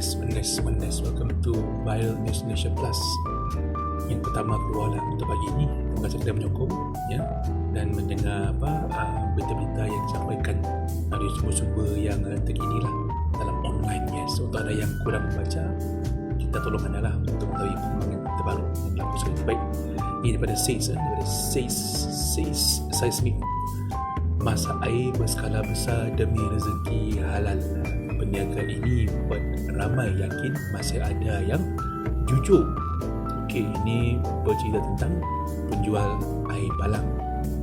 Wellness. Welcome to Viral News Malaysia Plus. Yang pertama keluar lah untuk pagi ini. Terima kasih kerana menyokong ya, dan mendengar berita-berita yang disampaikan dari sumber-sumber yang terkini lah dalam online. Yes, untuk ada yang kurang membaca, kita tolong anda lah untuk mengetahui perkembangan terbaru yang berlaku sekarang. Baik, ini daripada Says Seismic. Masak air berskala besar demi rezeki halal. Peniaga ini buat ramai yakin masih ada yang jujur. Okey, ini bercerita tentang penjual air balang.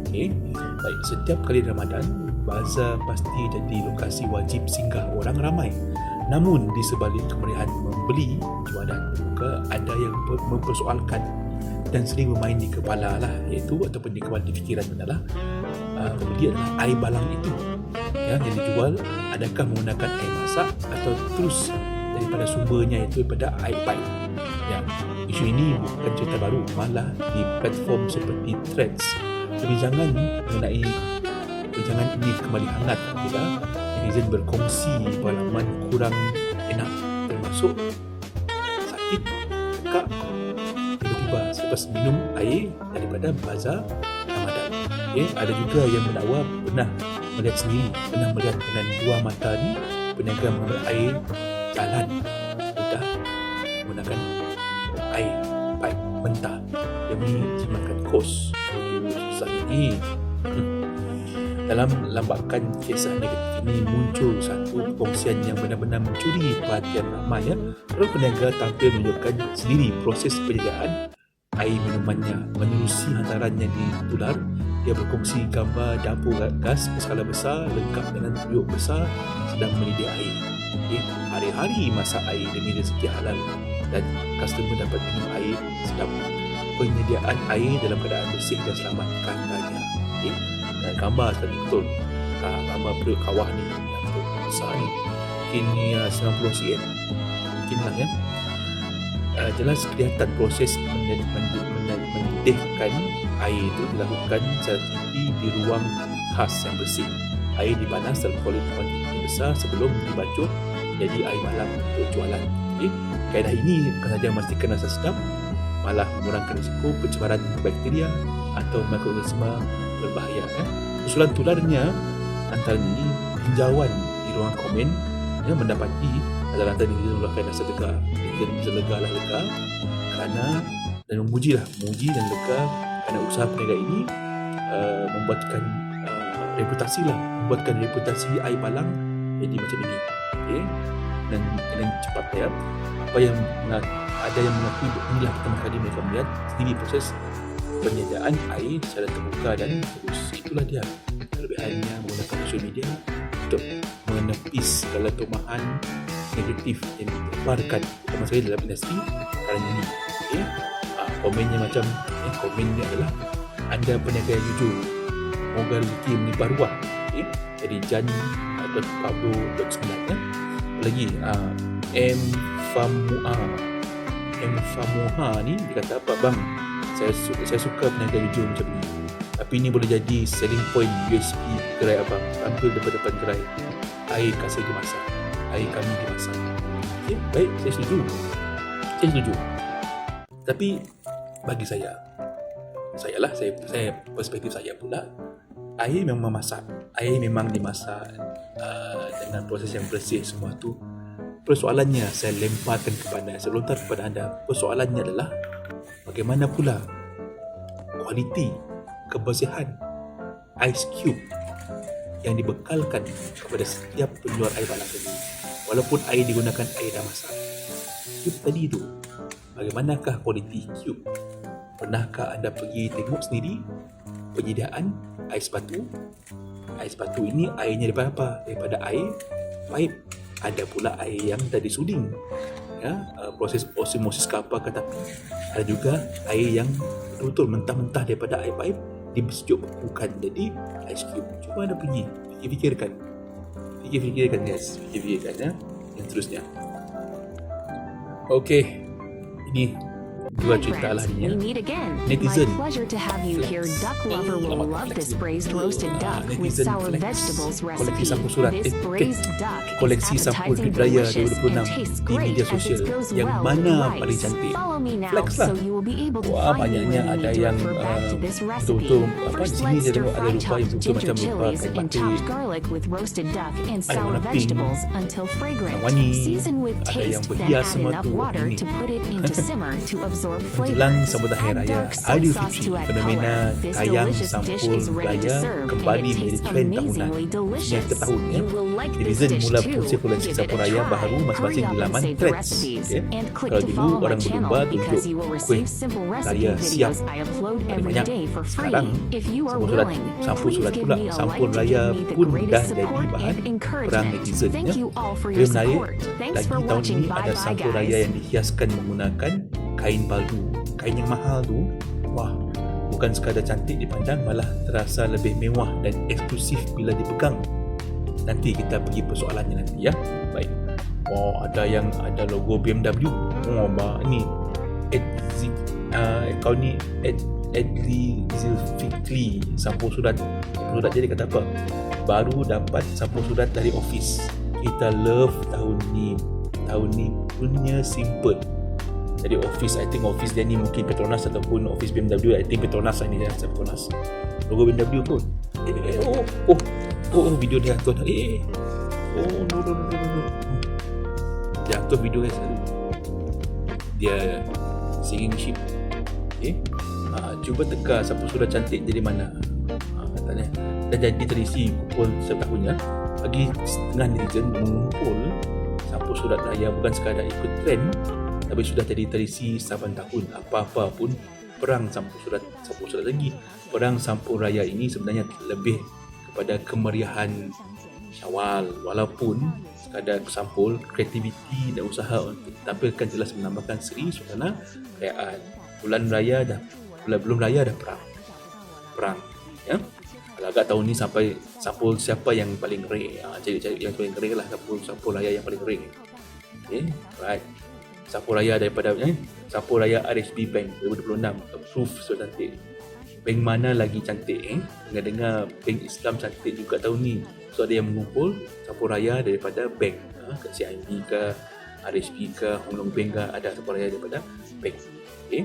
Okey, baik, setiap kali Ramadan, bazar pasti jadi lokasi wajib singgah orang ramai. Namun di sebalik kemeriahan membeli, jualan juga ada yang mempersoalkan dan sering bermain di kepala lah, iaitu ataupun di kepala di fikiran adalah pembeli adalah air balang itu yang dijual adakah menggunakan air masak atau terus daripada sumbernya, iaitu daripada air pipe. Ya, isu ini bukan cerita baru, malah di platform seperti Threads perbincangan ini kembali hangat bila netizen berkongsi pengalaman kurang enak, termasuk sakit, tekak tiba-tiba selepas minum air daripada bazar Ramadan. Ada juga yang mendakwa pernah melihat dengan dua mata ni peniaga mengambil air jalan mudah menggunakan air pipe mentah demi jimatkan kos. Susah ini. Dalam lambakan kisah negatif ini muncul satu perkongsian yang benar-benar mencuri perhatian ramai ya. Kalau peniaga tampil menunjukkan sendiri proses penyediaan air minumannya. Menerusi hantaran yang ditular, dia berkongsi gambar dapur gas berskala besar lengkap dengan periuk besar sedang menyedia air. Hari-hari masak air demi rezeki halal dan customer dapat minum air sedap. Penyediaan air dalam keadaan bersih dan selamat katanya. Dan gambar tadi betul, gambar periuk kawah ni yang besar ni mungkin ni 90 cm mungkin lah ya. Jelas kelihatan proses mendedihkan air itu dilakukan secara teliti di ruang khas yang bersih. Air dipanas dalam kuantiti besar sebelum dibacur jadi air balang untuk jualan. Kaedah ini bukan saja memastikan rasa sedap, malah mengurangkan risiko pencemaran bakteria atau mikroorganisma berbahaya. Usulan tularnya antara ini tinjauan di ruang komen yang mendapati rata-rata netizen mulakan rasa lega. Netizen bisa lega kerana dan memuji dan lega kerana usaha peniaga ini membuatkan reputasi air balang jadi macam ini. Dan dengan cepat ya, ada yang mengakui inilah pertama kali mereka melihat sendiri proses penyediaan air secara terbuka dan terus. Itulah dia kelebihannya menggunakan sosial media untuk menepis segala tumahan negatif yang ditebarkan terutama sekali dalam industri sekarang ini. Komennya macam komennya adalah anda peniaga yang jujur, moga rezeki melimpah ruah. Jadi jan.pablo.9 lagi M Famuha ni dia kata apa bang, saya suka peniaga jujur macam ni, tapi ini boleh jadi selling point USP gerai abang. Tampil depan gerai, air kasih dimasak, air kami dimasak. Baik, saya setuju. Tapi bagi saya perspektif saya pula, air memang dimasak dengan proses yang bersih semua tu. Persoalannya saya lemparkan kepada anda. Persoalannya adalah bagaimana pula kualiti kebersihan ice cube yang dibekalkan kepada setiap penjual air balang tadi, walaupun air digunakan air dah masak. Cube tadi tu, bagaimanakah kualiti cube? Pernahkah anda pergi tengok sendiri penyediaan air sepatu? Air sepatu ini airnya daripada apa? Daripada air pipe. Ada pula air yang dah disuding, proses osmosis ke apa ke, tapi ada juga air yang betul-betul mentah-mentah daripada air pipe disejuk bekukan jadi ice cube. Cuba anda pergi fikirkan guys, yang seterusnya. Okey, ini dua Hi cerita lah friends, ni ya. we meet again. Netizen My pleasure to have you here. Duck lover will love this braised roasted duck with Netizen sour Flex. vegetables Koleksi recipe. sampul surat. This braised duck Koleksi is sampul appetizing, Bidaya delicious, and 2026 tastes di great media as sosial. it goes Yang well mana with paling rice. cantik? Follow me now Flex lah. so you will be able to Wah, find me banyaknya when ada we yang refer back to this recipe. betul-betul apa First, di sini let's dia stir tengok ada fry lupa chopped yang betul ginger macam lupa chilies kain and batik. chopped garlic with roasted duck and Ada sour warna pink, vegetables until fragrant. warna-warni, Season with ada yang taste, then berhias add semua enough tu. water Ini to put it into simmer to absorb menjelang flavors. sambutan Hari Add Raya dark soy sauce Aidilfitri, to add fenomena color. This tayang delicious dish sampul is ready to raya serve, and kembali it menjadi tastes trend tahunan. amazingly delicious. Setiap tahun ya. You will like this Netizen dish mula too. berkongsi koleksi Give it sampul a raya try. baru masing-masing Hurry di up and laman save the Threads. recipes Ya. and click Kalau to dulu follow my orang channel berlomba because untuk you will kuih receive simple recipe raya siap videos I upload paling every banyak. day for free. Sekarang If you are sampul surat, willing, sampul please surat give pula, me a sampul like to raya give me the pun dah greatest jadi support bahan and perang encouragement. netizen Thank ya. you all for your Lebih menarik support. Thanks lagi for tahun watching. ini ada Bye bye sampul raya guys. yang dihiaskan menggunakan kain baldu. Kain yang mahal tu, wah, bukan sekadar cantik dipandang, malah terasa lebih mewah dan eksklusif bila dipegang. Nanti kita pergi persoalannya nanti ya. Baik. Oh, ada yang ada logo BMW. Oh, ni kau ni Adli Zulfikri sampul surat. Surat jadi kata apa? Baru dapat sampul surat dari office. Kita love tahun ni. Tahun ni punya simple. Jadi office, I think office dia ni mungkin Petronas ataupun office BMW. I think Petronas lah ni dia, Petronas. Logo BMW pun. Video dia tuan. No. Jatuh video guys. Dia singing ship. Cuba teka sampul surat cantik jadi mana. Katanya dah jadi tradisi kumpul setiap tahunnya. Bagi setengah netizen mengumpul sampul surat raya bukan sekadar ikut trend, tapi sudah jadi tradisi saban tahun. Apa-apa pun perang sampul surat lagi. Perang sampul raya ini sebenarnya lebih kepada kemeriahan Syawal, walaupun sekadar sampul, kreativiti dan usaha untuk tampilkan jelas menambahkan seri suasana perayaan. Bulan raya dah, belum raya dah perang ya. Kalau agak tahun ni sampai sampul siapa yang paling rare, cari yang paling rare lah, sampul raya yang paling rare. Okay, right. Sampul raya daripada sampul raya RHB Bank 2026 approve so cantik. Bank mana lagi cantik dengar bank Islam cantik juga tahun ni. So ada yang mengumpul sampul raya daripada bank, kat CIMB ke RHB ke Hong Leong Bank ke, ada sampul raya daripada bank. Okay.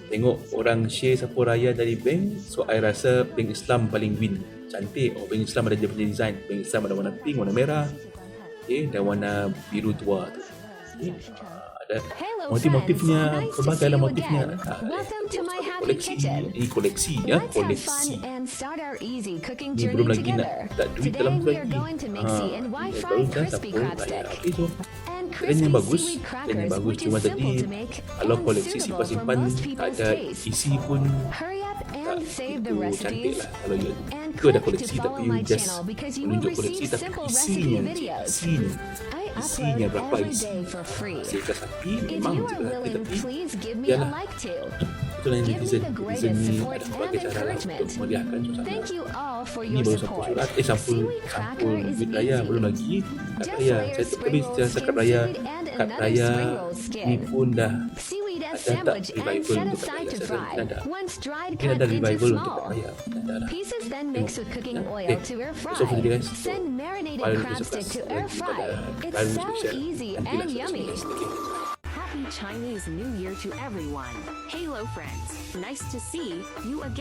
Tengok orang share sampul raya dari bank, so I rasa bank Islam paling win. Cantik. Bank Islam ada dia punya design. Bank Islam ada warna pink, warna merah, dan warna biru tua tu. Ada motif-motifnya, pelbagai lah motifnya. Koleksi. Ini koleksi ya, koleksi. Ni belum lagi nak tak duit dalam tu lagi. Baru dah sampul raya. Okay, so trend yang bagus, cuma tadi kalau koleksi simpan-simpan tak ada isi pun tak itu cantik lah. Kalau itu ada koleksi tapi you just menunjuk koleksi tapi isinya berapa isi. Seika sapi memang seika sapi tapi yalah, itulah yang netizen ni ada berbagai cara lah untuk meriahkan suasana. Ini baru sampul surat, sampul duit raya, belum lagi kad raya. Tapi kad raya ni pun dah ada tak revival untuk kad raya. Saya rasa mungkin ada revival untuk kad raya. Ada lah. So for today guys, kalau lebih suka daripada Lalu Special, nantilah subscribe. Happy Chinese New Year to everyone. Halo friends, nice to see you again.